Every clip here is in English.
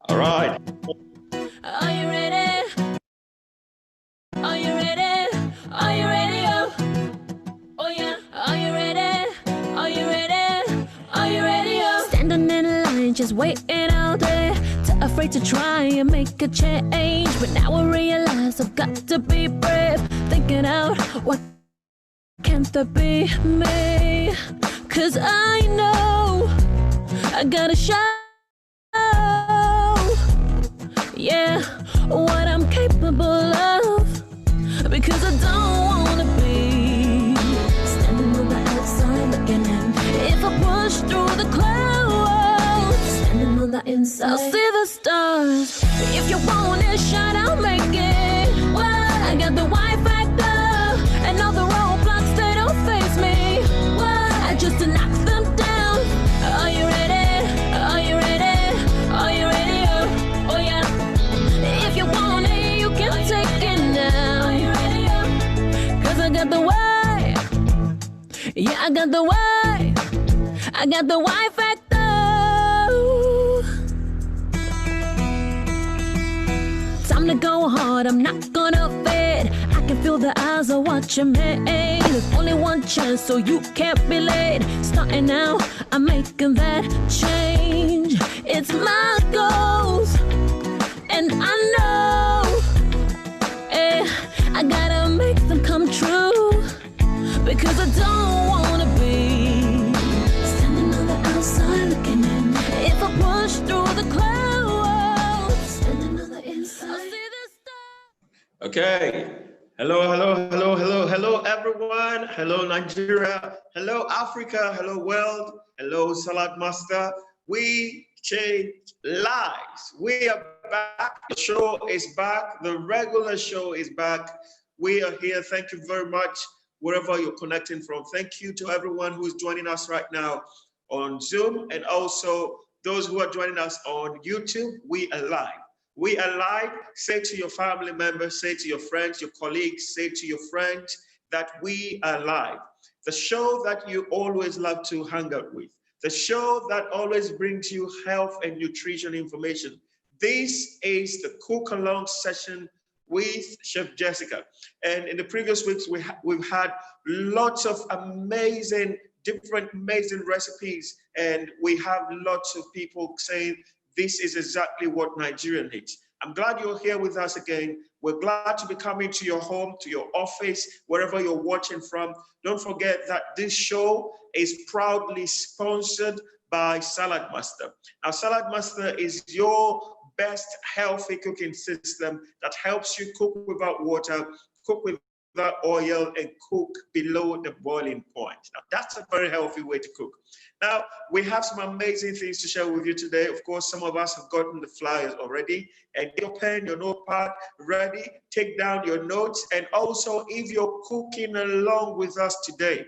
All right. Are you ready? Are you ready? Are you ready? Oh yeah. Are you ready? Are you ready? Are you ready? Standing in line, just waiting out there. Too afraid to try and make a change. But now I realize I've got to be brave. Thinking out, what can't that be me? 'Cause I know I gotta show, yeah, what I'm capable of. Because I don't wanna be standing on the outside looking in. If I push through the clouds, standing on the inside, I'll see the stars. If you want it, shine, I'll make it. What? I got the Y factor, and all the roadblocks, they don't face me. What? I just knock them down. Are you ready? Are you ready? Are you ready? Oh yeah. If you want it, you can take it now. Are you ready? 'Cause I got the way. Yeah, I got the way. I got the Y factor. Time to go hard, I'm not gonna fade. I can feel the eyes are watching me. There's only one chance, so you can't be late. Starting now, I'm making that change. It's my goals, and I know, I gotta make them come true. Because I don't wanna be standing on the outside looking in. If I push through the clouds, standing on the inside, I'll see the stars. Okay. Hello, everyone. Hello, Nigeria. Hello, Africa. Hello, world. Hello, Salad Master. We change lives. We are back. The show is back. The regular show is back. We are here. Thank you very much, wherever you're connecting from. Thank you to everyone who's joining us right now on Zoom, and also those who are joining us on YouTube. We are live. We are live. Say to your family members, say to your friends, your colleagues, say to your friends that we are live. The show that you always love to hang out with. The show that always brings you health and nutrition information. This is the Cook Along session with Chef Jessica. And in the previous weeks, we've had lots of amazing recipes. And we have lots of people saying, this is exactly what Nigeria needs. I'm glad you're here with us again. We're glad to be coming to your home, to your office, wherever you're watching from. Don't forget that this show is proudly sponsored by Salad Master. Now, Salad Master is your best healthy cooking system that helps you cook without water, cook without oil, and cook below the boiling point. Now, that's a very healthy way to cook. Now, we have some amazing things to share with you today. Of course, some of us have gotten the flyers already. And get your pen, your notepad ready, take down your notes. And also, if you're cooking along with us today,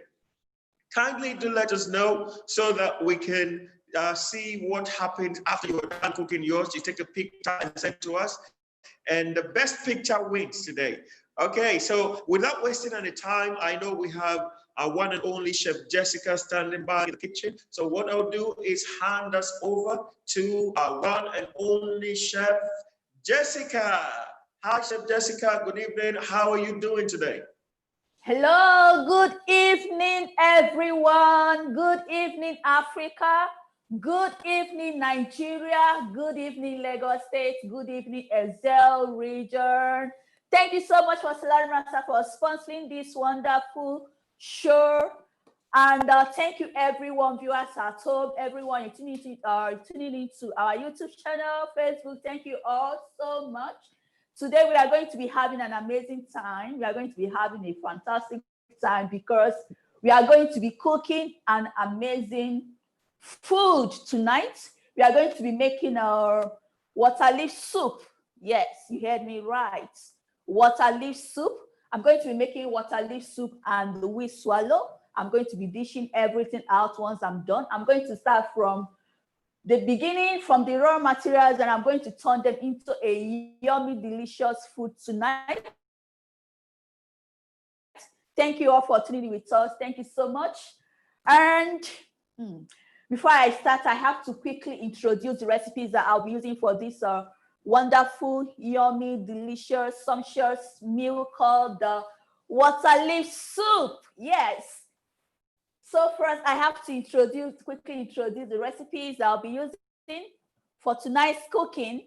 kindly do let us know so that we can see what happens after you're done cooking yours. You take a picture and send to us. And the best picture wins today. Okay, so without wasting any time, I know we have our one and only Chef Jessica standing by in the kitchen. So what I'll do is hand us over to our one and only Chef Jessica. Hi, Chef Jessica. Good evening. How are you doing today? Hello, good evening, everyone. Good evening, Africa. Good evening, Nigeria. Good evening, Lagos State. Good evening, Ezel region. Thank you so much for Salad Master for sponsoring this wonderful show. And thank you, everyone, viewers at home, everyone tuning into our YouTube channel, Facebook. Thank you all so much. Today, we are going to be having an amazing time. We are going to be having a fantastic time because we are going to be cooking an amazing food tonight. We are going to be making our waterleaf soup. Yes, you heard me right. Waterleaf soup. I'm going to be making waterleaf soup and we swallow. I'm going to be dishing everything out once I'm done. I'm going to start from the beginning, from the raw materials, and I'm going to turn them into a yummy, delicious food tonight. Thank you all for tuning in with us. Thank you so much. And Before I start, I have to quickly introduce the recipes that I'll be using for this wonderful, yummy, delicious, sumptuous meal called the Waterleaf soup. Yes. So first, I have to quickly introduce the recipes I'll be using for tonight's cooking.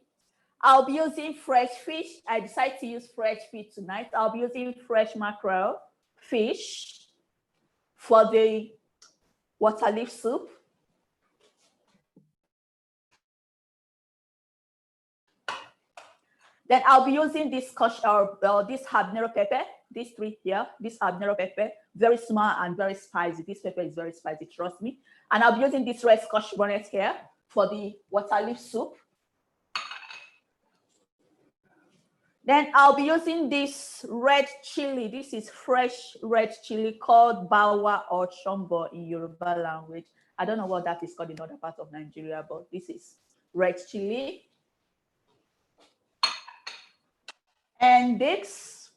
I'll be using fresh fish. I decided to use fresh fish tonight. I'll be using fresh mackerel fish for the Waterleaf soup. Then I'll be using this this habanero pepper, these three here, this habanero pepper, very small and very spicy. This pepper is very spicy, trust me. And I'll be using this red scotch bonnet here for the Waterleaf soup. Then I'll be using this red chili. This is fresh red chili called bawa or chombo in Yoruba language. I don't know what that is called in other parts of Nigeria, but this is red chili. And this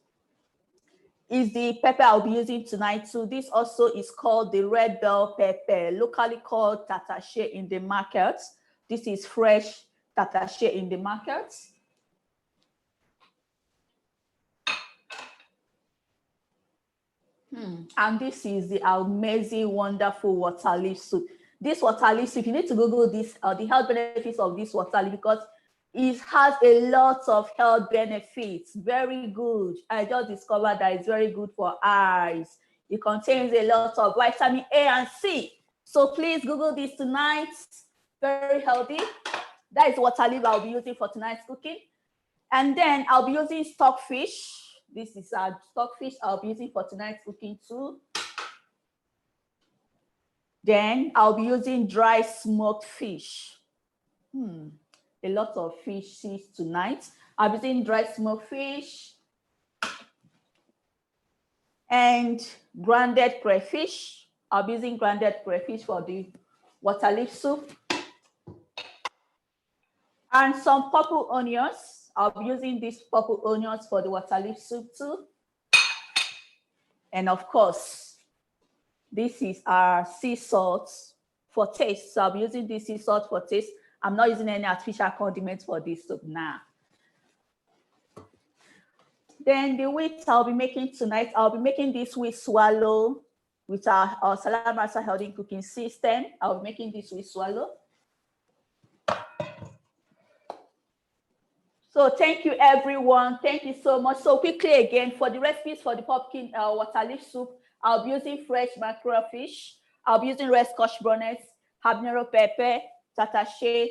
is the pepper I'll be using tonight. So this also is called the red bell pepper, locally called tatache in the market. This is fresh tatache in the market. And this is the amazing, wonderful Waterleaf soup. This Waterleaf soup, you need to Google this, the health benefits of this Waterleaf, because it has a lot of health benefits. Very good. I just discovered that it's very good for eyes. It contains a lot of vitamin A and C. So please Google this tonight. Very healthy. That is Waterleaf I'll be using for tonight's cooking. And then I'll be using stockfish. This is our stockfish I'll be using for tonight's cooking too. Then I'll be using dry smoked fish. A lot of fishes tonight. I'll be using dry smoked fish and grounded crayfish. I'll be using grounded crayfish for the Waterleaf soup. And some purple onions. I'll be using these purple onions for the Waterleaf soup too. And of course, this is our sea salt for taste. So I'll be using this sea salt for taste. I'm not using any artificial condiments for this soup now. Then the wheat I'll be making tonight, I'll be making this wheat swallow with our Salam Rasa Healthy Cooking System. I'll be making this wheat swallow. So thank you, everyone. Thank you so much. So quickly again, for the recipes for the pumpkin Waterleaf soup, I'll be using fresh mackerel fish. I'll be using red scotch bonnet, habanero pepper, tatache,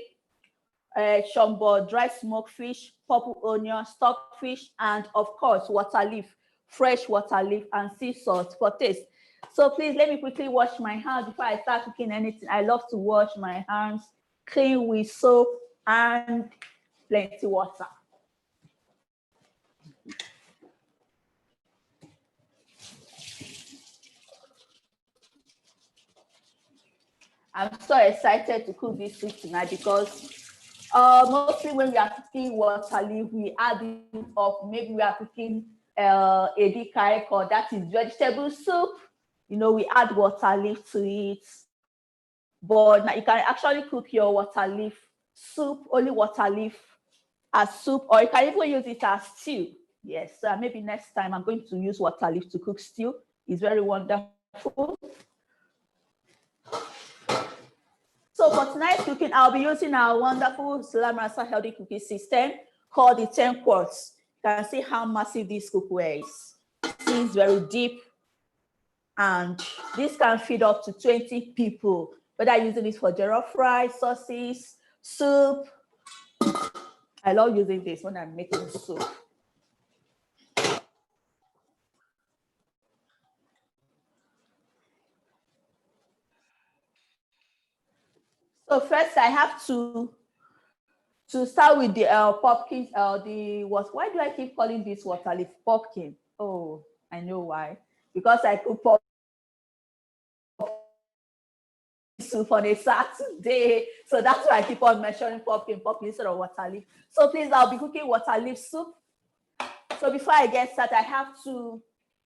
chombo, dry smoked fish, purple onion, stockfish, and of course, Waterleaf, fresh Waterleaf, and sea salt for taste. So please let me quickly wash my hands before I start cooking anything. I love to wash my hands clean with soap and plenty water. I'm so excited to cook this soup tonight because mostly when we are cooking Waterleaf, we add it up. Maybe we are cooking edikaiko, or that is vegetable soup. You know, we add Waterleaf to it. But now you can actually cook your Waterleaf soup, only Waterleaf as soup, or you can even use it as stew. Yes, maybe next time I'm going to use Waterleaf to cook stew. It's very wonderful. So for tonight's cooking, I'll be using our wonderful Salam Rasa Healthy Cooking System called the 10 quarts. You can see how massive this cookware is. It's very deep, and this can feed up to 20 people, whether using it for jollof rice, sauces, soup. I love using this when I'm making soup. So first I have to start with the pumpkin, why do I keep calling this Waterleaf pumpkin? Oh, I know why. Because I cook soup on a Saturday. So that's why I keep on mentioning pumpkin instead of Waterleaf. So please, I'll be cooking Waterleaf soup. So before I get started, I have to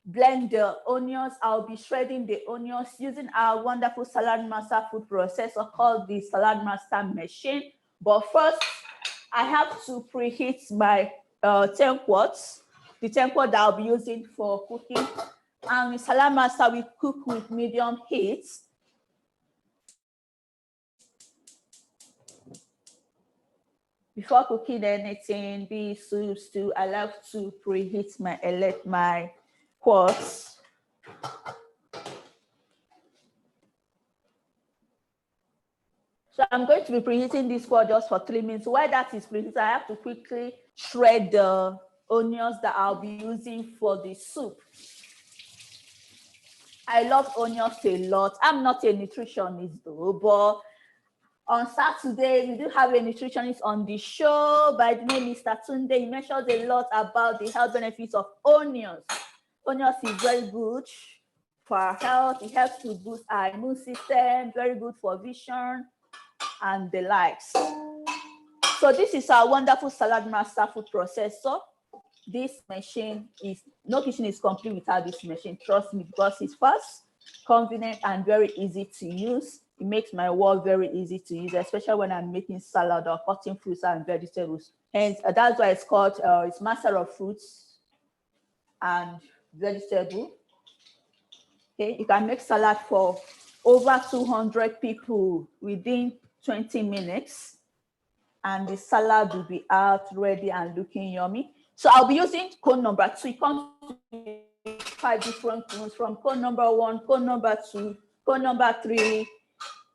blend the onions. I'll be shredding the onions using our wonderful Salad Master food processor called the Salad Master machine. But first, I have to preheat my 10 quarts, the 10 quart that I'll be using for cooking. And the Salad Master we cook with medium heat. Before cooking anything, be soup, stew, I love to preheat my quarts. So I'm going to be preheating this quart just for 3 minutes. While that is preheating, I have to quickly shred the onions that I'll be using for the soup. I love onions a lot. I'm not a nutritionist though, but on Saturday, we do have a nutritionist on the show by the name Mr. Tunde. He mentions a lot about the health benefits of onions. Onions is very good for our health. It helps to boost our immune system, very good for vision and the likes. So this is our wonderful Salad Master food processor. This machine is, no kitchen is complete without this machine. Trust me, because it's fast, convenient, and very easy to use. It makes my work very easy to use, especially when I'm making salad or cutting fruits and vegetables. Hence, that's why it's called, it's master of fruits and vegetable. Okay, you can make salad for over 200 people within 20 minutes, and the salad will be out ready and looking yummy. So I'll be using cone number 2. It comes with 5 different cones, from cone number 1, cone number 2, cone number 3,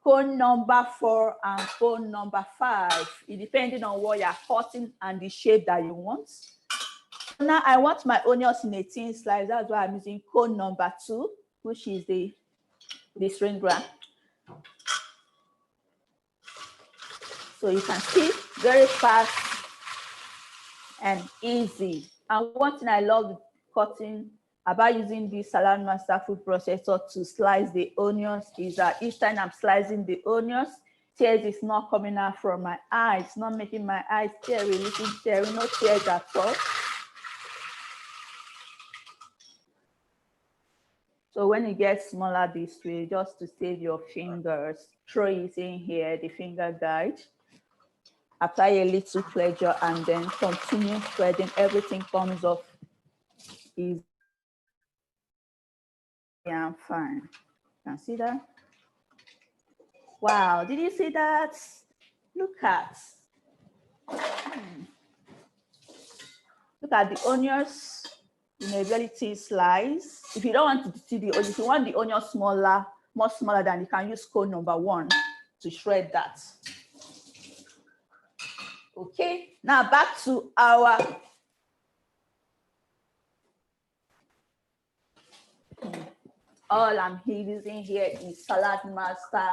cone number 4, and cone number 5. It depending on what you're cutting and the shape that you want. Now I want my onions in a thin slice. That's why I'm using cone number 2, which is the string gram. So you can see, very fast and easy. And one thing I love cutting about using the Salad Master food processor to slice the onions is that each time I'm slicing the onions, tears is not coming out from my eyes. It's not making my eyes teary, little teary, no tears at all. So when it gets smaller this way, just to save your fingers, throw it in here, the finger guide. Apply a little pressure and then continue spreading. Everything comes off easy and fine. You can see that? Wow, did you see that? Look at the onions in a very thin slice. If you don't want to see the onions, if you want the onion smaller, more smaller, than you can use cone number 1 to shred that. Okay, now back to our all I'm using here is Salad Master.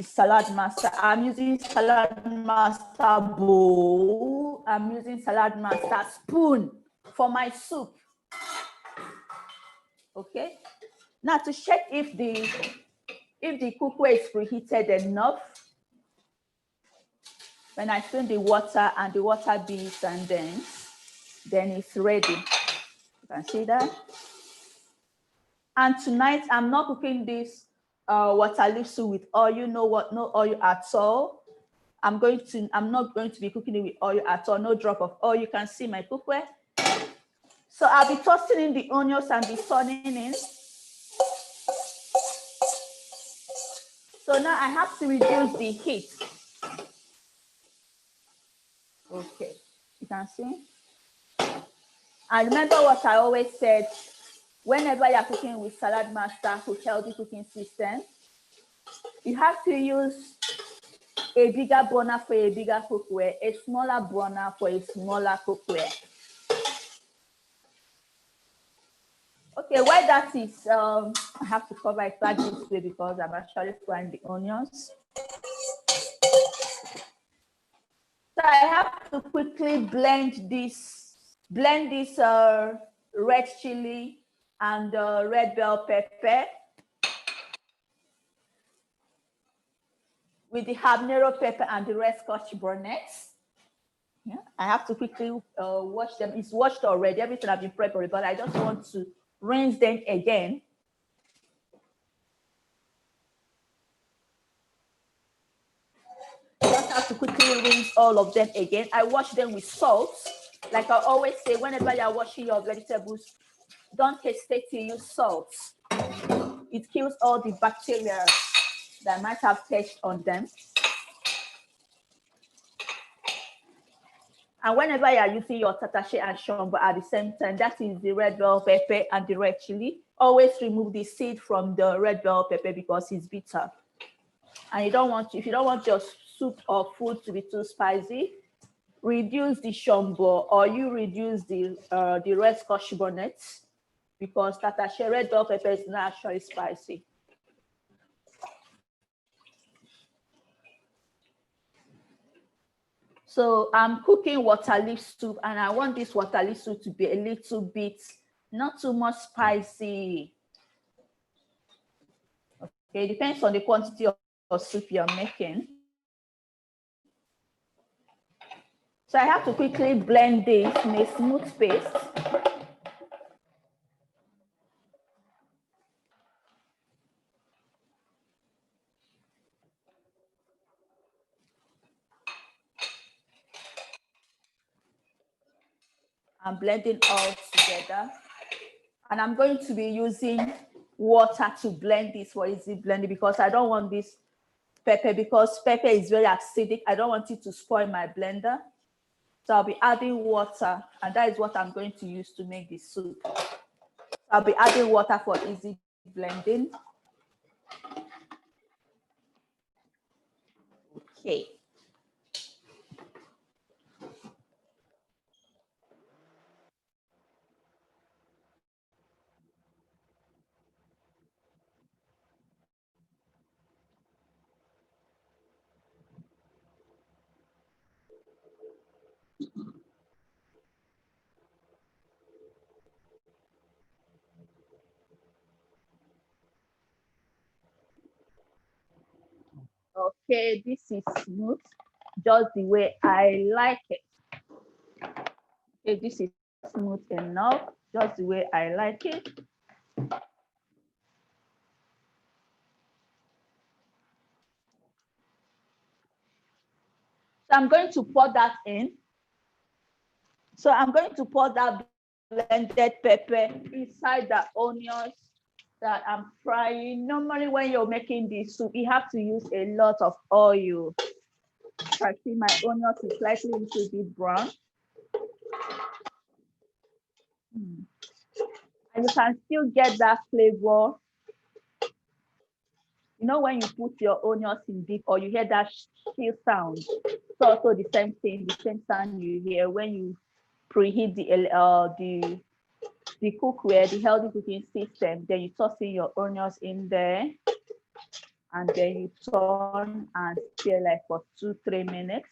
Salad Master. I'm using Salad Master bowl. I'm using Salad Master spoon for my soup. Okay. Now to check if the cookware is preheated enough, when I fill the water and the water beads and then it's ready. You can see that. And tonight I'm not cooking this Waterleaf soup with oil. No oil at all. I'm not going to be cooking it with oil at all. No drop of oil. You can see my cookware. So I'll be tossing in the onions and be turning in. So now I have to reduce the heat. Okay, you can see. And remember what I always said, whenever you're cooking with Salad Master, with healthy cooking system, you have to use a bigger burner for a bigger cookware, a smaller burner for a smaller cookware. Okay, while that is, I have to cover it back this way because I'm actually frying the onions. So I have to quickly blend this red chili and red bell pepper with the habanero pepper and the red scotch bonnets. Yeah, I have to quickly wash them. It's washed already. Everything I've been prepped for it, but I just want to rinse them again. Just have to quickly rinse all of them again. I wash them with salt. Like I always say, whenever you're washing your vegetables, don't hesitate to use salt. It kills all the bacteria that might have touched on them. And whenever you are using your tatashe and shombo at the same time, that is the red bell pepper and the red chili, always remove the seed from the red bell pepper because it's bitter. And you don't want, if you don't want your soup or food to be too spicy, reduce the shombo or you reduce the red scotch bonnet because tatashe red bell pepper is not actually spicy. So I'm cooking water leaf soup and I want this water leaf soup to be a little bit, not too much spicy. Okay, it depends on the quantity of soup you're making. So I have to quickly blend this in a smooth paste. I'm blending all together. And I'm going to be using water to blend this for easy blending because I don't want this pepper because pepper is very acidic. I don't want it to spoil my blender. So I'll be adding water and that is what I'm going to use to make the soup. I'll be adding water for easy blending. Okay. Okay, this is smooth, just the way I like it. Okay, this is smooth enough, just the way I like it. So I'm going to pour that in. So I'm going to pour that blended pepper inside the onions that I'm frying. Normally when you're making this soup, you have to use a lot of oil. I see my onions is slightly a little bit brown. And you can still get that flavor. You know, when you put your onions in deep or you hear that chill sound, it's also the same thing, the same sound you hear when you preheat the cookware, the healthy cooking system. Then you toss in your onions in there, and then you turn and stir like for 2-3 minutes.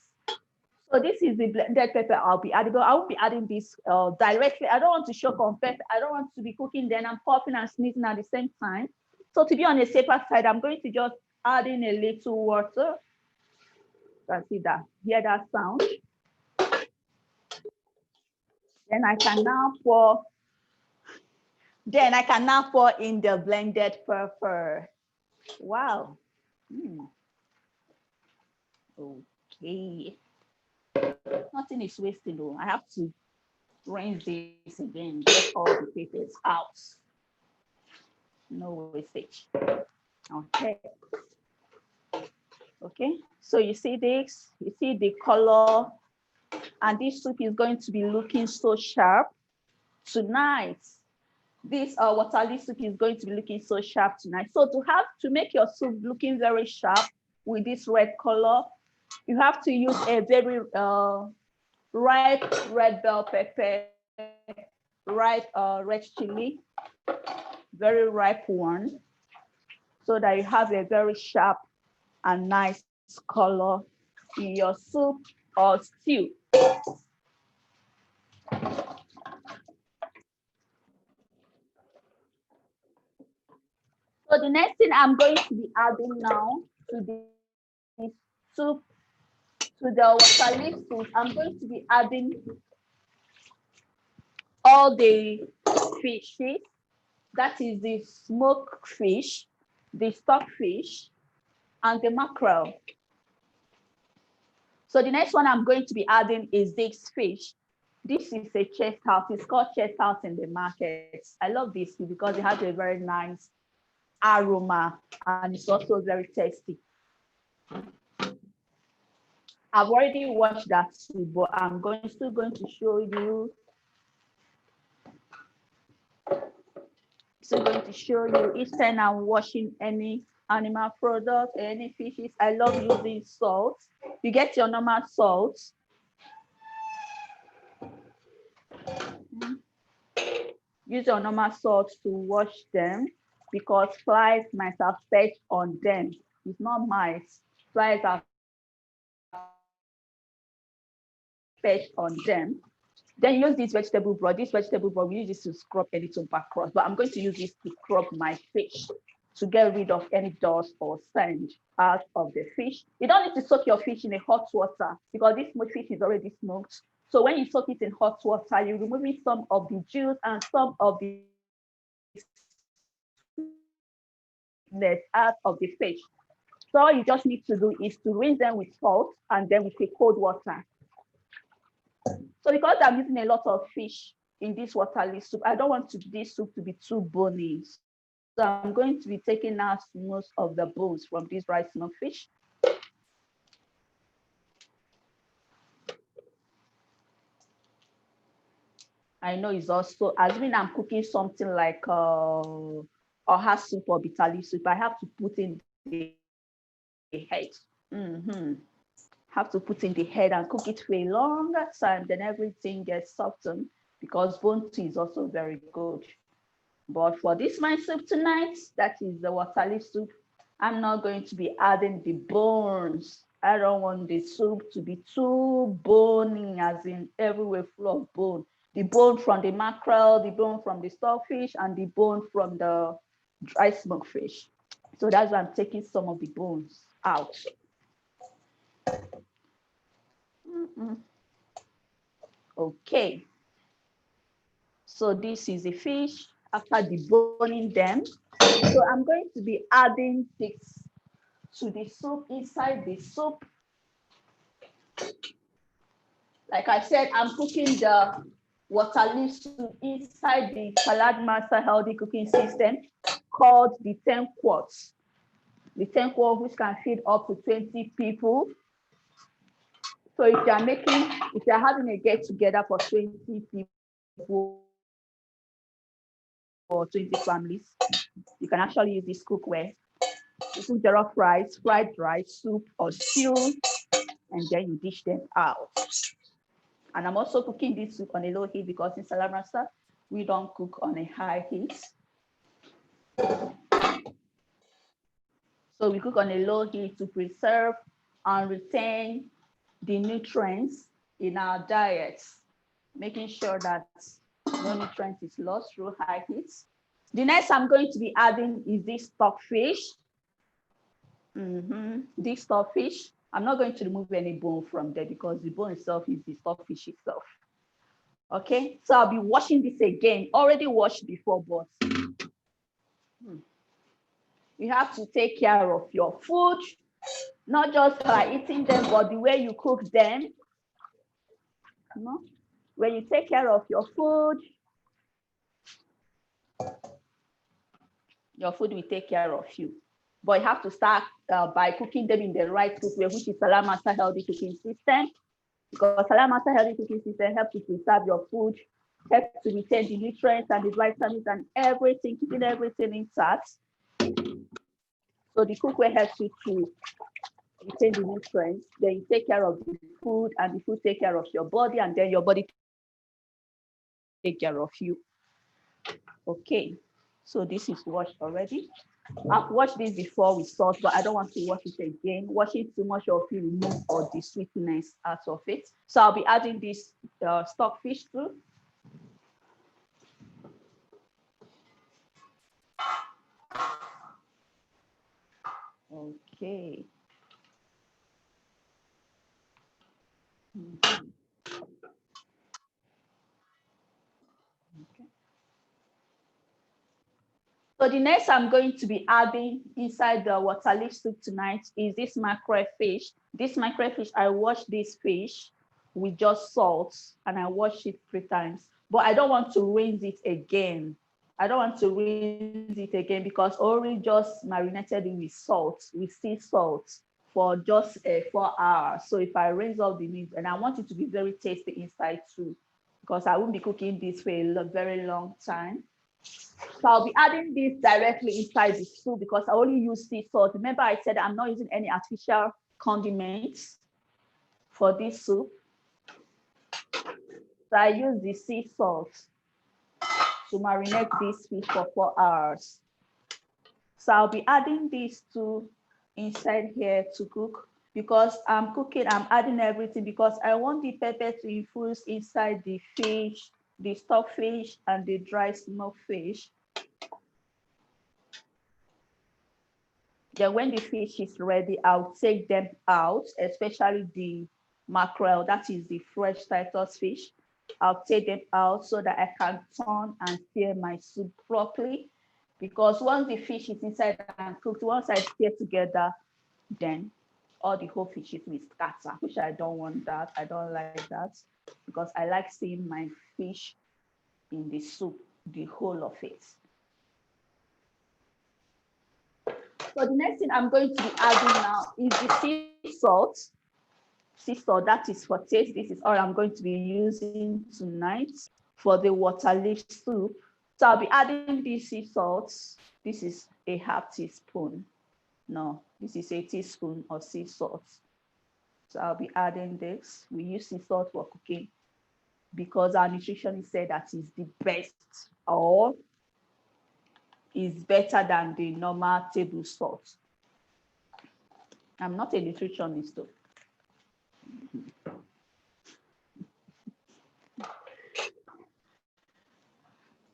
So this is the blended pepper I'll be adding. But I won't be adding this directly. I don't want to shock on pepper. I don't want to be cooking then I'm coughing and sneezing at the same time. So to be on the safer side, I'm going to just add in a little water. You can see that, hear that sound. Then I can now pour in the blended pepper. Wow. Okay. Nothing is wasting though. I have to rinse this again, get all the peppers out. No wastage. Okay. Okay, so you see this, you see the color, and this soup is going to be looking so sharp tonight. This water leaf soup is going to be looking so sharp tonight. So to make your soup looking very sharp with this red color, you have to use a very ripe red bell pepper, ripe red chili, very ripe one, so that you have a very sharp and nice color in your soup or stew. So the next thing I'm going to be adding now to this soup, to the water leaf soup, I'm going to be adding all the fishes. That is the smoked fish, the stockfish, and the mackerel. So the next one I'm going to be adding is this fish. This is a chest house. It's called chest house in the market. I love this because it has a very nice aroma and it's also very tasty. I've already watched that soup, but I'm still going to show you. Still going to show you each time I'm washing any animal product, any fishes. I love using salt. You get your normal salt. Use your normal salt to wash them because flies might have fed on them. It's not mice. Flies have fed on them. Then use this vegetable broth. This vegetable broth, we use this to scrub any tobacco across, but I'm going to use this to scrub my fish to get rid of any dust or sand out of the fish. You don't need to soak your fish in a hot water because this fish is already smoked. So when you soak it in hot water, you're removing some of the juice and some of the sweetness out of the fish. So all you just need to do is to rinse them with salt and then with a cold water. So because I'm using a lot of fish in this waterleaf soup, I don't want this soup to be too bony. So I'm going to be taking out most of the bones from this dry smoked fish. I know it's also, assuming I'm cooking something like oha soup or bitter leaf soup, I have to put in the head. Have to put in the head and cook it for a longer time, then everything gets softened because bone tea is also very good. But for this my soup tonight, that is the waterleaf soup, I'm not going to be adding the bones. I don't want the soup to be too bony, as in everywhere full of bone. The bone from the mackerel, the bone from the stockfish, and the bone from the dry smoked fish. So that's why I'm taking some of the bones out. Okay. So this is the fish after deboning them. So I'm going to be adding this to the soup, inside the soup. Like I said, I'm cooking the waterleaf soup inside the Salad Master Healthy Cooking System called the 10 quarts. The 10 quarts, which can feed up to 20 people. So if you're having a get together for 20 people or 20 families, you can actually use this cookware. You cook jollof rice, fried rice, soup, or stew, and then you dish them out. And I'm also cooking this soup on a low heat because in Salad Master, we don't cook on a high heat. So we cook on a low heat to preserve and retain the nutrients in our diets, making sure that no nutrient is lost through high heat. The next I'm going to be adding is this stockfish. This stockfish. I'm not going to remove any bone from there because the bone itself is the stockfish itself. Okay, so I'll be washing this again. Already washed before, but you have to take care of your food, not just by eating them, but the way you cook them. You know? When you take care of your food will take care of you. But you have to start by cooking them in the right cookware, which is Salad Master Healthy Cooking System. Because Salad Master Healthy Cooking System helps to preserve your food, helps to retain the nutrients and the vitamins and everything, keeping everything intact. So the cookware helps you to retain the nutrients. Then you take care of the food, and the food take care of your body, and then your body take care of you. Okay, so this is washed already. I've washed this before with salt, but I don't want to wash it again. Washing too much of it remove all the sweetness out of it. So I'll be adding this stockfish too. Okay. Mhm. Okay. So the next I'm going to be adding inside the water leaf soup tonight is this mackerel fish. This mackerel fish, I wash this fish with just salt and I wash it 3 times. But I don't want to rinse it again. I don't want to rinse it again because already just marinated it with salt, with sea salt for just 4 hours. So if I rinse off the meat, and I want it to be very tasty inside too, because I won't be cooking this for a very long time. So I'll be adding this directly inside the soup because I only use sea salt. Remember I said I'm not using any artificial condiments for this soup. So I use the sea salt to marinate this fish for 4 hours. So I'll be adding these two inside here to cook because I'm adding everything because I want the pepper to infuse inside the fish, the stockfish, and the dry smoked fish. Then when the fish is ready, I'll take them out, especially the mackerel, that is the fresh Titus fish. I'll take them out so that I can turn and stir my soup properly. Because once the fish is inside and cooked, once I stir together, then all the whole fishes will scatter, which I don't want that. I don't like that because I like seeing my fish in the soup, the whole of it. So the next thing I'm going to be adding now is the sea salt. Sea salt, that is for taste. This is all I'm going to be using tonight for the water leaf soup. So I'll be adding these sea salts. This is a half teaspoon. No, this is a teaspoon of sea salt. So I'll be adding this. We use sea salt for cooking because our nutritionist said that is the best or is better than the normal table salt. I'm not a nutritionist though.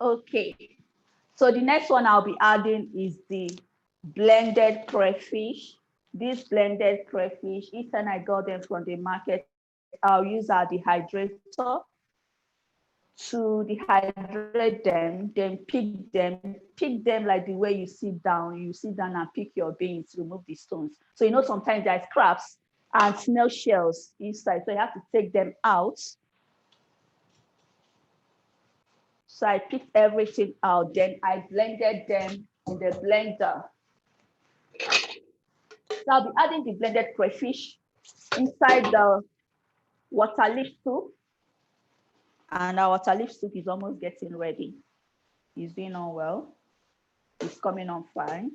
Okay, so the next one I'll be adding is the blended crayfish. This blended crayfish, each time I got them from the market, I'll use our dehydrator to dehydrate them, then pick them like the way you sit down. You sit down and pick your beans, remove the stones. So you know sometimes there's crabs and snail shells inside, so you have to take them out. So I picked everything out, then I blended them in the blender. So I'll be adding the blended crayfish inside the water leaf soup. And our water leaf soup is almost getting ready. It's doing on well. It's coming on fine.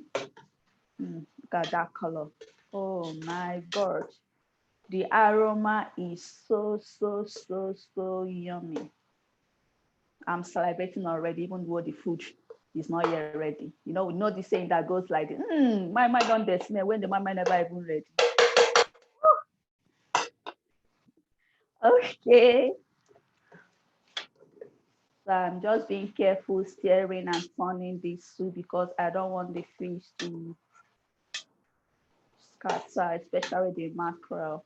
Look at that color. Oh my God. The aroma is so yummy. I'm salivating already, even though the food is not yet ready. You know, we know the saying that goes like, my mind don't the smell when the mama never even ready. Okay. So I'm just being careful, stirring and turning this soup because I don't want the fish to scatter, especially the mackerel.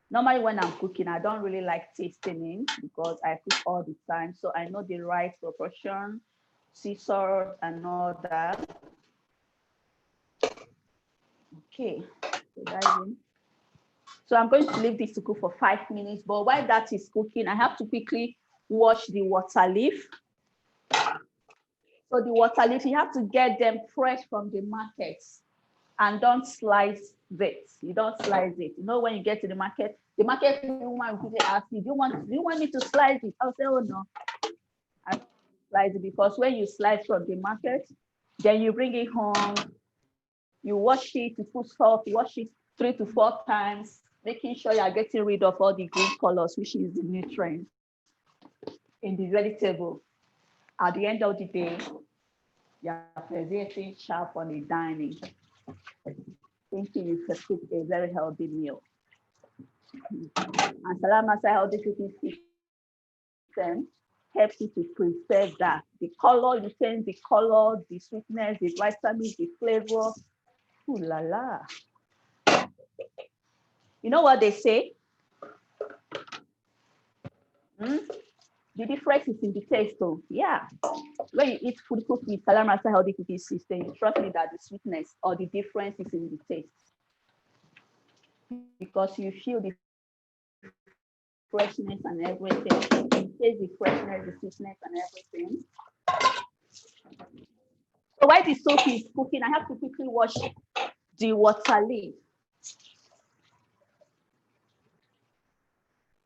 Normally when I'm cooking, I don't really like tasting it because I cook all the time. So I know the right proportion, sea salt and all that. Okay, so dive in. So I'm going to leave this to cook for 5 minutes, but while that is cooking, I have to quickly wash the water leaf. So the water leaf, you have to get them fresh from the market and don't slice it. You don't slice it. You know, when you get to the market woman will ask you, do you want me to slice it? I'll say, oh no, I slice it because when you slice from the market, then you bring it home, you wash it, you put salt, you wash it 3 to 4 times, making sure you are getting rid of all the green colors, which is the nutrients in the vegetable. At the end of the day, you are presenting sharp on the dining. Thinking you can cook a very healthy meal. And Salam Masai healthy cooking system helps you to preserve that. The color, you change the color, the sweetness, the vitamins, the flavor. Ooh la la. You know what they say? The difference is in the taste, though. Yeah. When you eat food cooked with Salad Master healthy cooking system, you trust me that the sweetness or the difference is in the taste. Because you feel the freshness and everything. You taste the freshness, the sweetness and everything. So while the soup is cooking, I have to quickly wash the water leaf.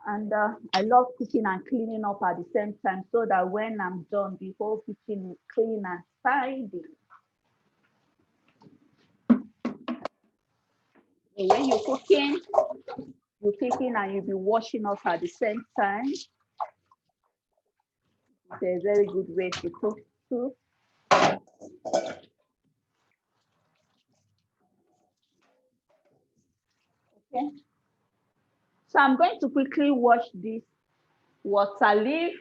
And I love cooking and cleaning up at the same time so that when I'm done, the whole kitchen is clean and tidy. And when you're cooking and you'll be washing up at the same time. It's a very good way to cook soup. Okay. So I'm going to quickly wash this water leaf.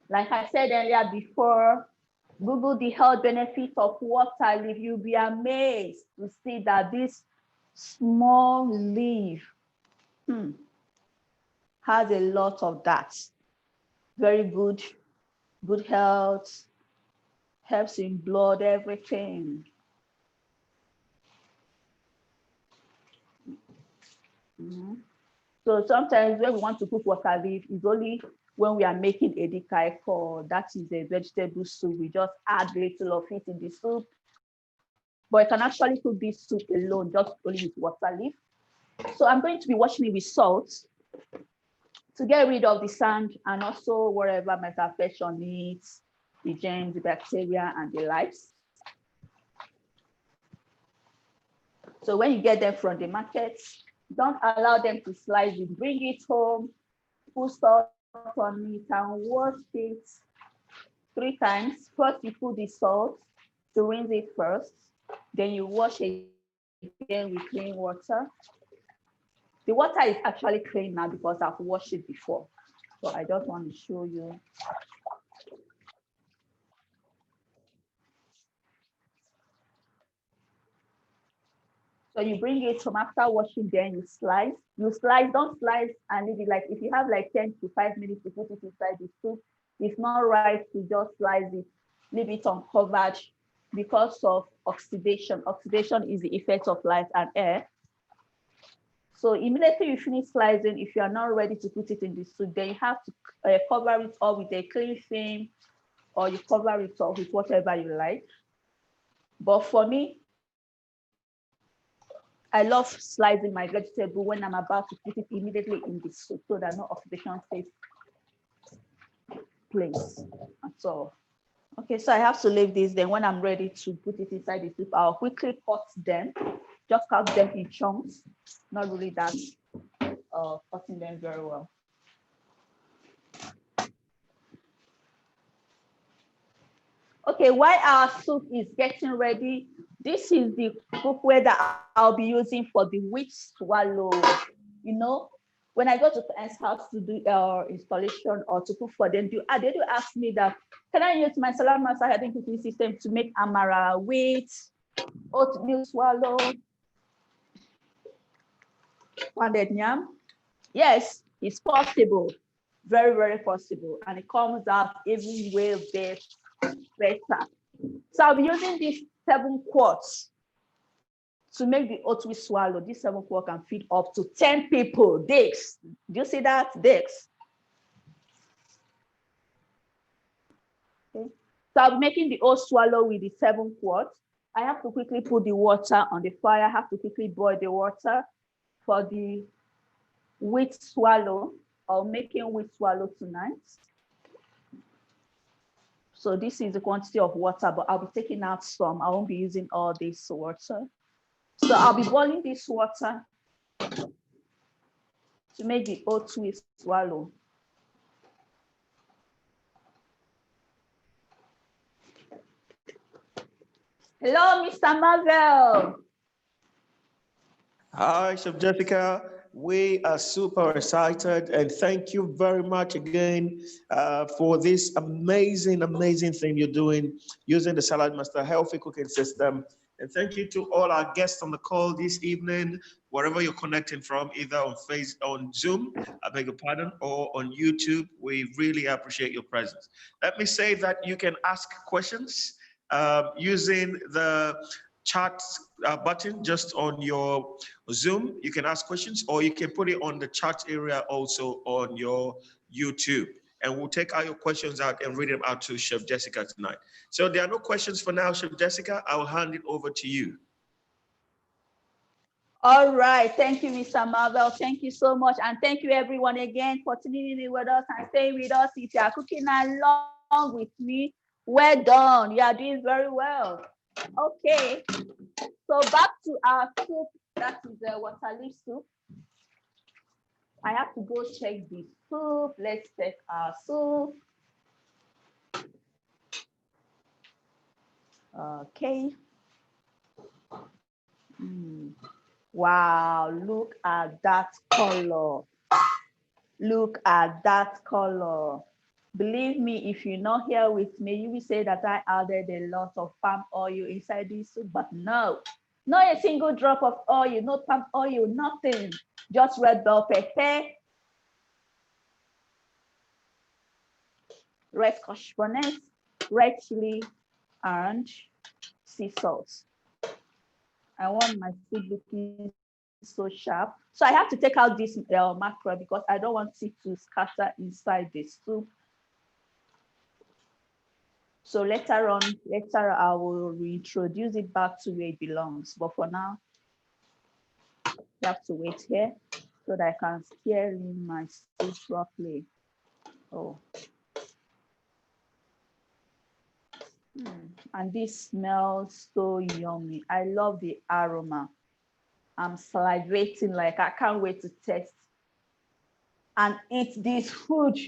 Like I said earlier before, Google the health benefits of water leaf. You'll be amazed to see that this small leaf has a lot of that. Very good health, helps in blood, everything. So sometimes when we want to cook water leaf, it's only when we are making edikaiko, that is a vegetable soup. We just add a little of it in the soup. But you can actually cook this soup alone, just only with water leaf. So I'm going to be washing it with salt to get rid of the sand and also whatever might have fetched on it, the germs, the bacteria, and the lice. So when you get them from the market, don't allow them to slice it. Bring it home, put salt on it, and wash it 3 times. First, you put the salt to rinse it first. Then you wash it again with clean water. The water is actually clean now because I've washed it before. So I just want to show you. So you bring it from after washing, then you slice. You slice, don't slice and leave it. Like if you have like 10 to 5 minutes to put it inside the soup, it's not right to just slice it, leave it uncovered because of oxidation. Oxidation is the effect of light and air. So immediately you finish slicing, if you are not ready to put it in the soup, then you have to cover it all with a cling film, or you cover it all with whatever you like. But for me, I love slicing my vegetable when I'm about to put it immediately in the soup so that no oxidation takes place at all. Okay, so I have to leave this. Then when I'm ready to put it inside the soup, I'll quickly cut them. Just cut them in chunks, not really that cutting them very well. Okay, while our soup is getting ready, this is the cookware that I'll be using for the wheat swallow. You know, when I go to client's house to do installation or to cook for them, they do ask me that, can I use my Salad Master healthy cooking system to make amara, wheat, oatmeal swallow, pounded yam? Yes, it's possible. Very, very possible. And it comes out even way better. So I'll be using these 7 quarts to make the oatmeal swallow. This 7 quart can feed up to 10 people. This. Do you see that? This. Okay. So I'll be making the oat swallow with the 7 quarts. I have to quickly put the water on the fire. I have to quickly boil the water for the wheat swallow. I'm making wheat swallow tonight. So this is the quantity of water, but I'll be taking out some. I won't be using all this water. So I'll be boiling this water to make the oatmeal swallow. Hello, Mr. Marvel. Hi, Chef Jessica. We are super excited and thank you very much again for this amazing thing you're doing using the Salad Master Healthy Cooking System. And thank you to all our guests on the call this evening. wherever you're connecting from, either on Zoom, I beg your pardon, or on YouTube. We really appreciate your presence. Let me say that you can ask questions using the chat button just on your Zoom. You can ask questions, or you can put it on the chat area also on your YouTube. And we'll take all your questions out and read them out to Chef Jessica tonight. So there are no questions for now, Chef Jessica. I will hand it over to you. All right. Thank you, Mr. Marvel. Thank you so much. And thank you everyone again for tuning in with us and staying with us. If you are cooking along with me, well done. You are doing very well. Okay. So back to our soup. That is the water leaf soup. I have to go check the soup. Let's check our soup. Okay. Wow, look at that color. Look at that color. Believe me, if you're not here with me, you will say that I added a lot of palm oil inside this soup, but no, not a single drop of oil, no palm oil, nothing. Just red bell pepper, red scotch bonnet, red chili, and sea salt. I want my food looking so sharp. So I have to take out this mackerel because I don't want it to scatter inside the soup. So later on, I will reintroduce it back to where it belongs. But for now, you have to wait here so that I can stir in my soup properly. Oh. And this smells so yummy. I love the aroma. I'm salivating, like I can't wait to taste and eat this food.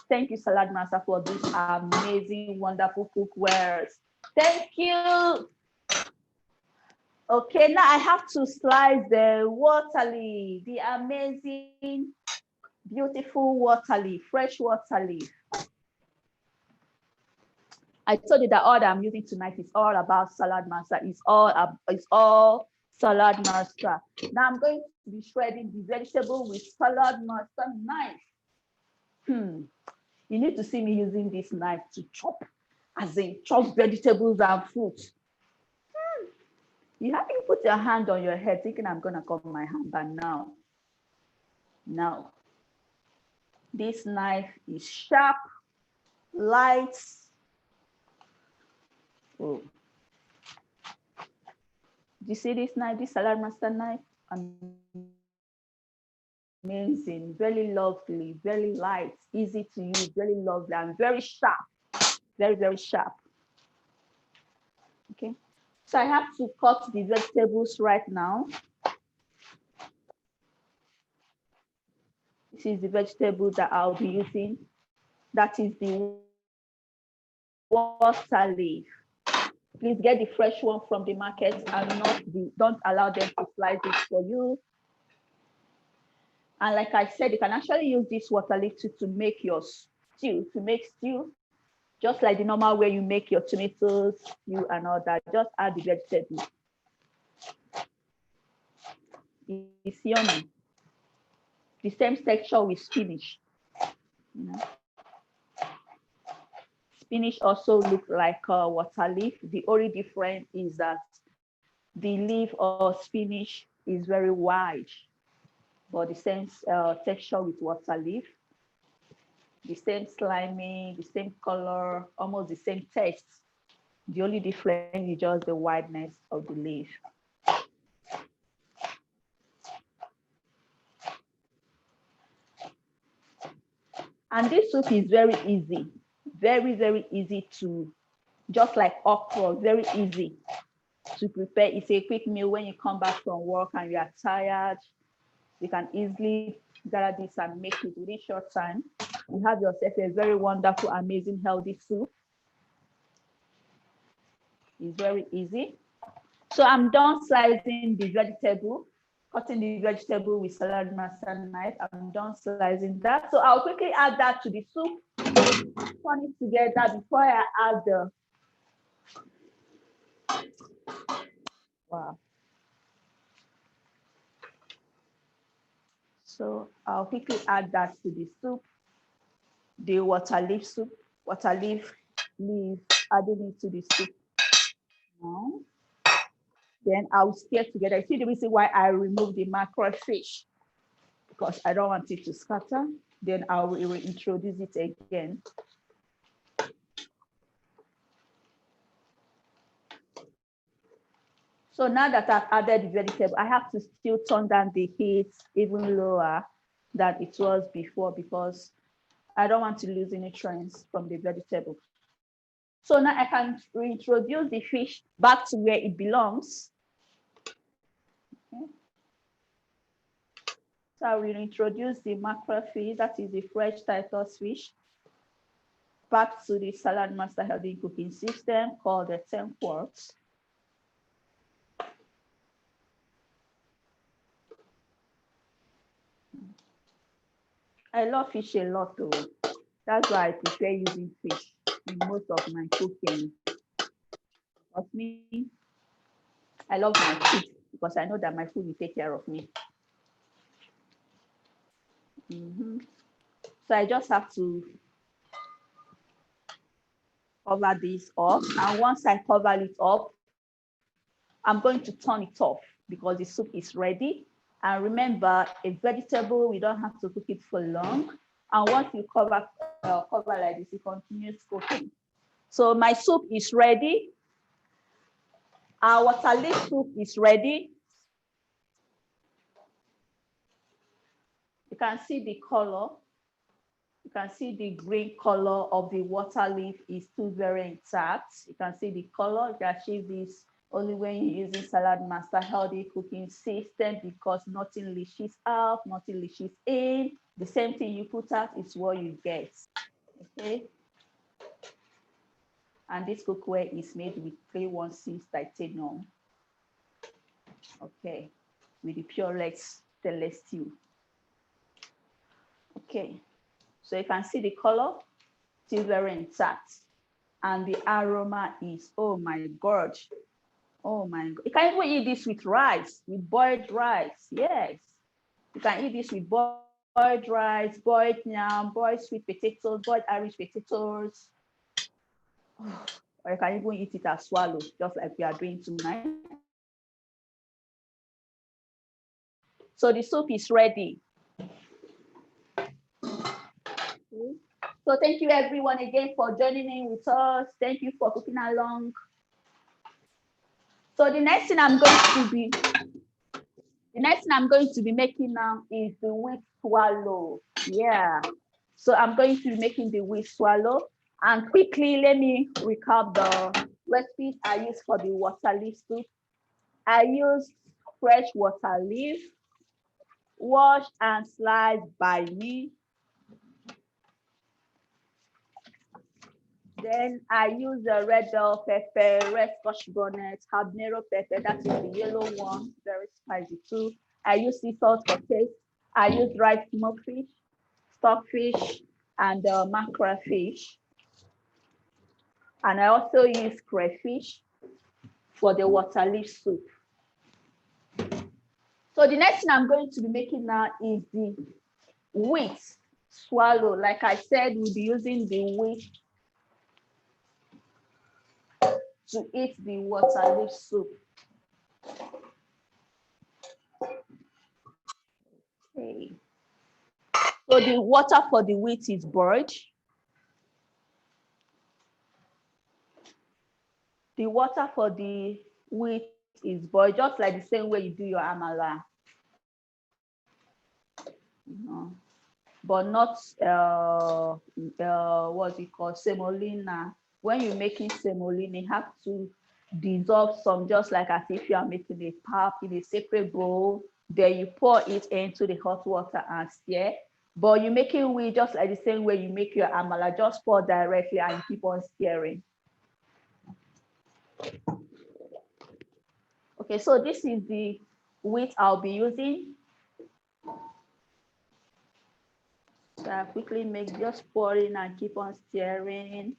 Thank you, Salad Master, for these amazing, wonderful cookwares. Thank you. Okay, now I have to slice the water leaf, the amazing, beautiful water leaf, fresh water leaf. I told you that all that I'm using tonight is all about Salad Master. It's all Salad Master. Now I'm going to be shredding the vegetable with Salad Master knife. You need to see me using this knife to chop, as in chop vegetables and fruits. You haven't put your hand on your head thinking I'm gonna cut my hand, but no. No. This knife is sharp, light. Oh. Do you see this knife, this Salad Master knife? Amazing, very lovely, very light, easy to use, very lovely, and very sharp, very, very sharp. Okay, so I have to cut the vegetables right now. This is the vegetable that I'll be using. That is the water leaf. Please get the fresh one from the market and don't allow them to slice it for you. And like I said, you can actually use this water leaf to make your stew, just like the normal way you make your tomatoes, stew and all that. Just add the vegetable. It's yummy. The same texture with spinach. Spinach also look like a water leaf. The only difference is that the leaf of spinach is very wide, but the same texture with water leaf, the same slimy, the same color, almost the same taste. The only difference is just the wideness of the leaf. And this soup is very easy, very, very easy to, just like okra, very easy to prepare. It's a quick meal when you come back from work and you are tired. You can easily gather this and make it within short time. You have yourself a very wonderful, amazing, healthy soup. It's very easy. So I'm done slicing the vegetable, cutting the vegetable with Salad Master knife. I'm done slicing that. So I'll quickly add that to the soup, turn it together before I add the, wow. So I'll quickly add that to the soup, the water leaf soup, water leaf leaf, adding it to the soup now. Then I'll stir together. See the reason why I remove the mackerel fish, because I don't want it to scatter. Then I will reintroduce it again. So now that I've added the vegetable, I have to still turn down the heat even lower than it was before, because I don't want to lose any nutrients from the vegetable. So now I can reintroduce the fish back to where it belongs. Okay. So I will introduce the mackerel fish, that is the fresh Titus fish, back to the Salad Master Healthy Cooking System called the 10 quarts. I love fish a lot though. That's why I prefer using fish in most of my cooking. But me, I love my food because I know that my food will take care of me. So I just have to cover this up. And once I cover it up, I'm going to turn it off because the soup is ready. And remember, a vegetable, we don't have to cook it for long. And once you cover like this, it continues cooking. So my soup is ready. Our water leaf soup is ready. You can see the color. You can see the green color of the water leaf is still very intact. You can see the color. You can achieve this only when you're using Salad Master Healthy Cooking System, because nothing leaches out, nothing leaches in. The same thing you put out is what you get. Okay. And this cookware is made with 316 titanium. Okay. With the Purex stainless steel. Okay. So you can see the color, still very intact. And the aroma is, oh my God. Oh my God. You can even eat this with rice, with boiled rice. Yes. You can eat this with boiled rice, boiled yam, boiled sweet potatoes, boiled Irish potatoes. Or you can even eat it as swallow, just like we are doing tonight. So the soup is ready. So thank you everyone again for joining in with us. Thank you for cooking along. So the next thing I'm going to be making now is the wheat swallow. Yeah. So I'm going to be making the wheat swallow. And quickly, let me recap the recipes I used for the water leaf soup. I used fresh water leaf, washed and sliced by me. Then I use the red bell pepper, red scotch bonnet, habanero pepper, that is the yellow one, very spicy too. I use sea salt for taste. I use dried smoked fish, stockfish, and mackerel fish. And I also use crayfish for the water leaf soup. So the next thing I'm going to be making now is the wheat swallow. Like I said, we'll be using the wheat to eat the water leaf soup. Okay. So the water for the wheat is boiled. The water for the wheat is boiled, just like the same way you do your amala. But not what's it called, semolina. When you're making semolina, you have to dissolve some, just like as if you are making a pap in a separate bowl. Then you pour it into the hot water and stir. But you're making wheat just like the same way you make your amala, just pour directly and keep on stirring. Okay, so this is the wheat I'll be using. So I quickly just pour in and keep on stirring.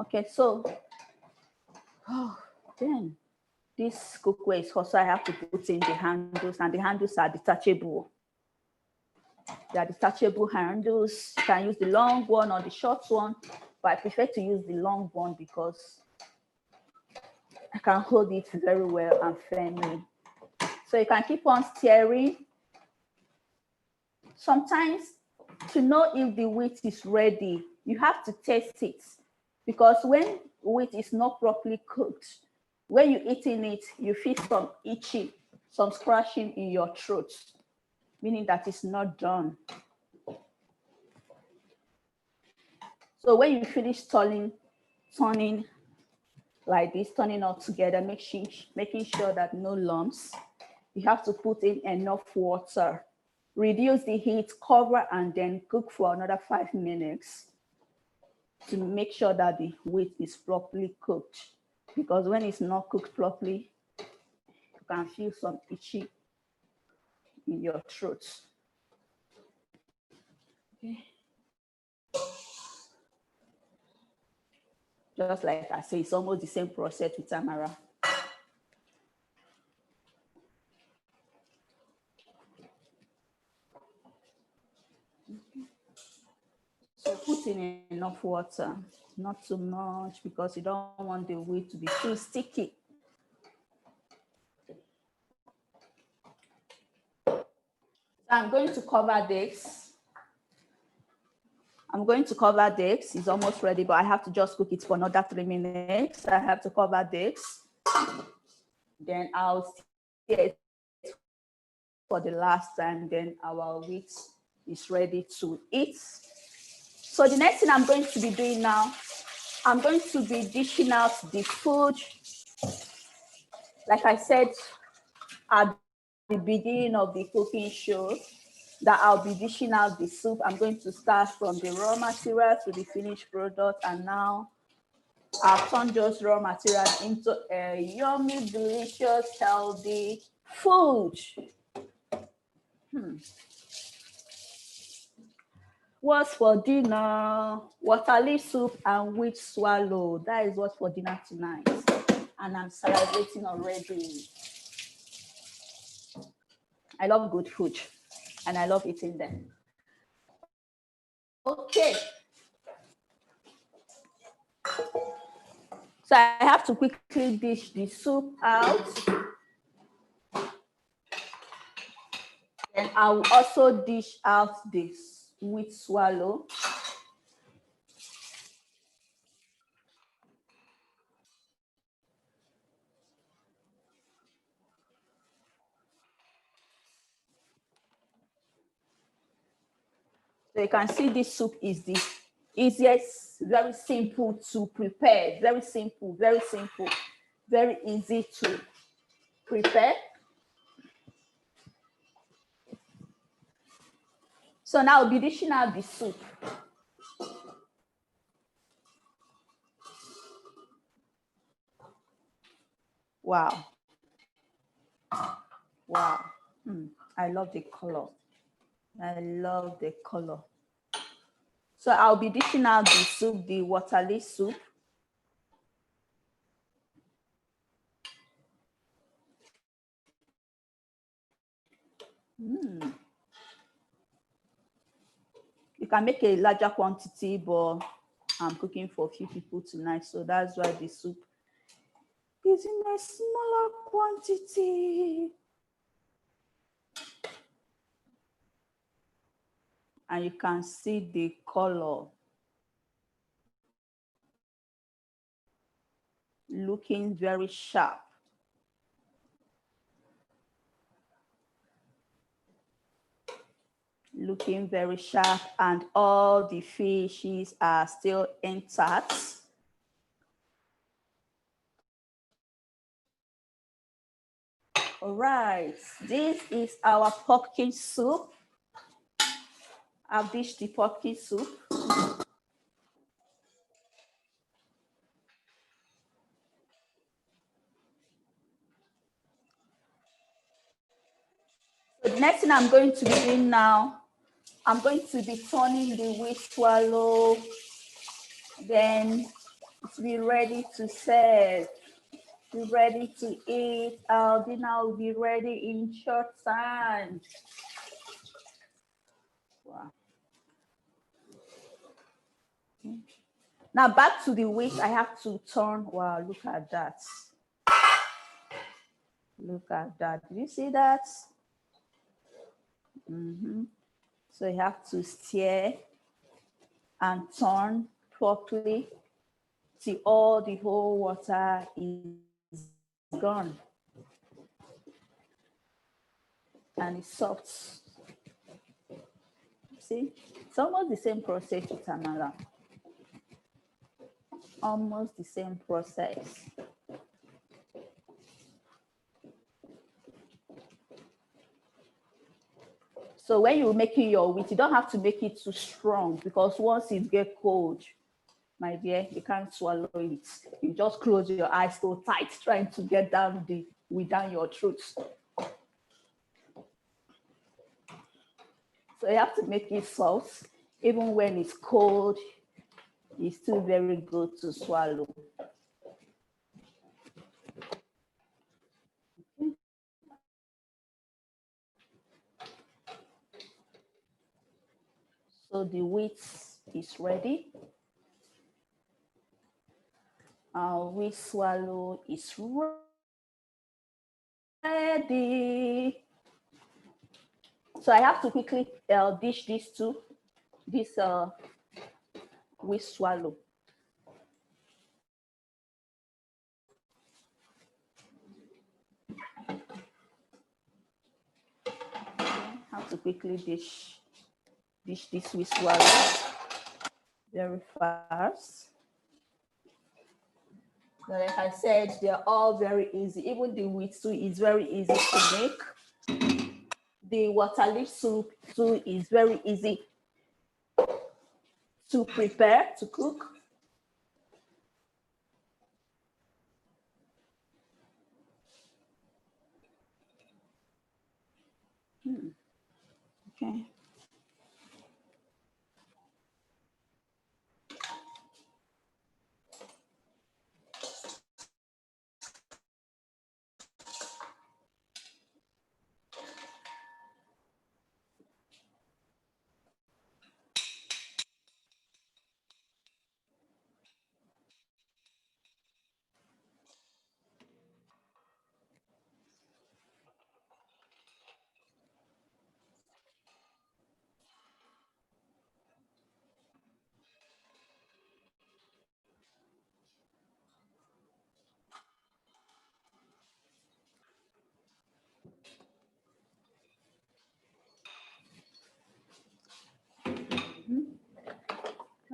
Okay, so then this cookware is hot, so I have to put in the handles, and the handles are detachable. They are detachable handles. You can use the long one or the short one, but I prefer to use the long one because I can hold it very well and firmly. So you can keep on stirring. Sometimes to know if the wheat is ready, you have to taste it, because when wheat is not properly cooked, when you're eating it, you feel some itching, some scratching in your throat, meaning that it's not done. So when you finish turning like this, turning all together, making sure that no lumps, you have to put in enough water. Reduce the heat, cover, and then cook for another 5 minutes to make sure that the wheat is properly cooked. Because when it's not cooked properly, you can feel some itchy in your throat. Okay. Just like I say, it's almost the same process with Tamara. So put in enough water, not too much, because you don't want the wheat to be too sticky. So I'm going to cover this. It's almost ready, but I have to just cook it for another 3 minutes. I have to cover this. Then I'll stir it for the last time. Then our wheat is ready to eat. So the next thing I'm going to be doing now, I'm going to be dishing out the food. Like I said at the beginning of the cooking show, that I'll be dishing out the soup. I'm going to start from the raw material to the finished product, and now I've turned those raw materials into a yummy, delicious, healthy food. What's for dinner? Waterleaf soup and wheat swallow. That is what's for dinner tonight. And I'm salivating already. I love good food and I love eating them. Okay. So I have to quickly dish the soup out. And I will also dish out this wheat swallow. So you can see this soup is the easiest, very simple to prepare. Very simple, very easy to prepare. So now I'll be dishing out the soup. Wow. Wow. I love the color. I love the color. So I'll be dishing out the soup, the Waterleaf soup. You can make a larger quantity, but I'm cooking for a few people tonight, so that's why the soup is in a smaller quantity. And you can see the color looking very sharp. Looking very sharp, and all the fishes are still intact. All right, this is our pumpkin soup. I've dished the pumpkin soup. So the next thing I'm going to be doing now, I'm going to be turning the wheat swallow. Then be ready to serve. Be ready to eat. Our dinner will be ready in short time. Wow. Now back to the wheat. I have to turn. Wow, look at that. Look at that. Do you see that? So you have to stir and turn properly till all the whole water is gone and it's soft. See, it's almost the same process with amala. Almost the same process. So when you're making your wheat, you don't have to make it too strong because once it gets cold, my dear, you can't swallow it. You just close your eyes so tight, trying to get down the wheat down your throat. So you have to make it soft. Even when it's cold, it's still very good to swallow. So the wheat is ready. Our wheat swallow is ready. So I have to quickly dish this to this wheat swallow. Have to quickly dish this wheat swallow very fast. So like I said, they're all very easy. Even the wheat too is very easy to make. The Waterleaf soup too is very easy to prepare, to cook. Okay.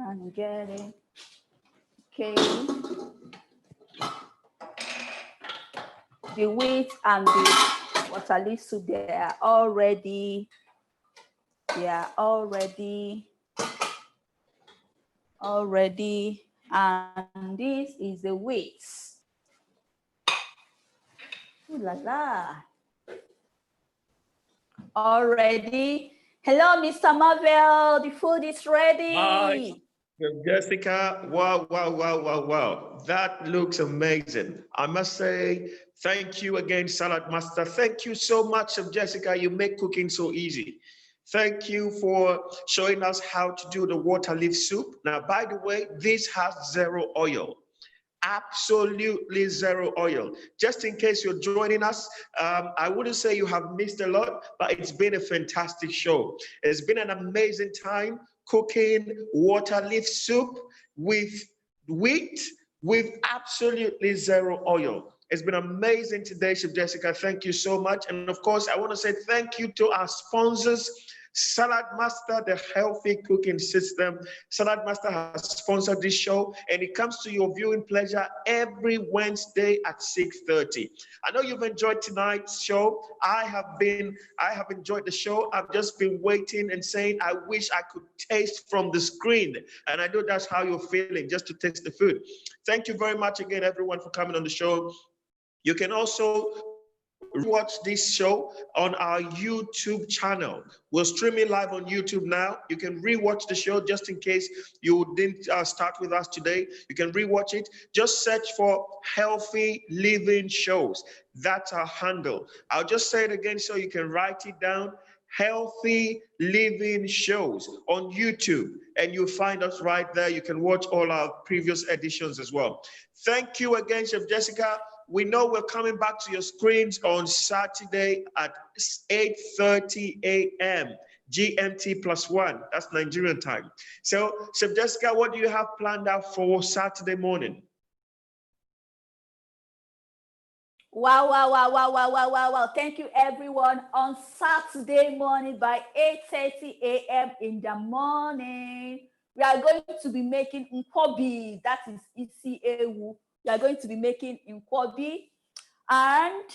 And get it. Okay. The wheat and the Waterleaf soup, they are all ready. They are all ready. Already. And this is the wheat. Ooh la la. Already. Hello, Mr. Marvel. The food is ready. Hi, Jessica. Wow, wow, wow, wow, wow. That looks amazing. I must say, thank you again, Salad Master. Thank you so much, Chef Jessica. You make cooking so easy. Thank you for showing us how to do the water leaf soup. Now, by the way, this has zero oil. Absolutely zero oil. Just in case you're joining us, I wouldn't say you have missed a lot, but it's been a fantastic show. It's been an amazing time cooking water leaf soup with wheat with absolutely zero oil. It's been amazing today, Chef Jessica. Thank you so much. And of course, I want to say thank you to our sponsors, Salad Master, the healthy cooking system. Salad Master has sponsored this show, and it comes to your viewing pleasure every Wednesday at 6:30. I know you've enjoyed tonight's show. I have enjoyed the show. I've just been waiting and saying, I wish I could taste from the screen. And I know that's how you're feeling, just to taste the food. Thank you very much again, everyone, for coming on the show. You can also watch this show on our YouTube channel. We're streaming live on YouTube now. You can rewatch the show just in case you didn't start with us today. You can rewatch it. Just search for Healthy Living Shows. That's our handle. I'll just say it again so you can write it down. Healthy Living Shows on YouTube, and you'll find us right there. You can watch all our previous editions as well. Thank you again, Chef Jessica. We know we're coming back to your screens on Saturday at 8:30 a.m. GMT +1. That's Nigerian time. So, Chef Jessica, what do you have planned out for Saturday morning? Wow. Thank you, everyone. On Saturday morning by 8:30 a.m. in the morning, we are going to be making nkwobi. That is Isi-ewu. We are going to be making nkwobi, and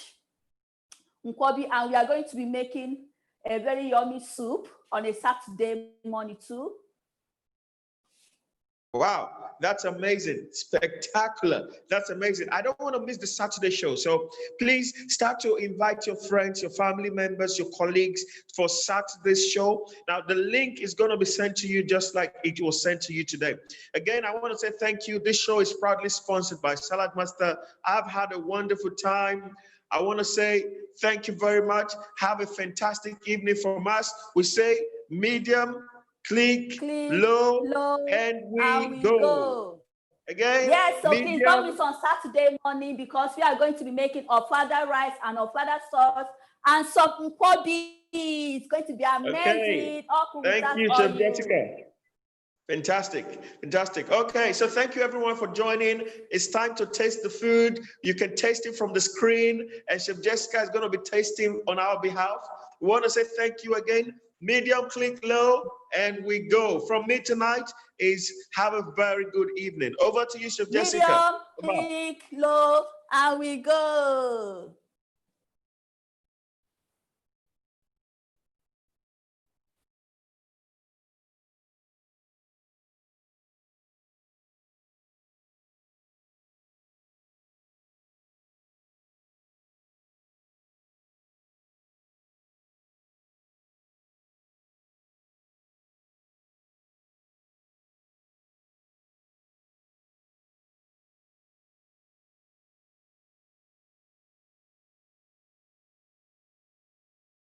we are going to be making a very yummy soup on a Saturday morning too. Wow, that's amazing. Spectacular. That's amazing. I don't want to miss the Saturday show. So please start to invite your friends, your family members, your colleagues for Saturday's show. Now, the link is going to be sent to you just like it was sent to you today. Again, I want to say thank you. This show is proudly sponsored by Salad Master. I've had a wonderful time. I want to say thank you very much. Have a fantastic evening from us. We say medium, click low, and we go. Again, yes, so please don't miss on Saturday morning because we are going to be making ofada rice and ofada sauce and some nkwobi. It's going to be amazing. Okay. Thank you, Chef Jessica. Fantastic. Okay, so thank you everyone for joining. It's time to taste the food. You can taste it from the screen, and Chef Jessica is going to be tasting on our behalf. We want to say thank you again. Medium, click low, and we go. From me tonight is have a very good evening. Over to you, Chef Jessica. Medium, click low, and we go.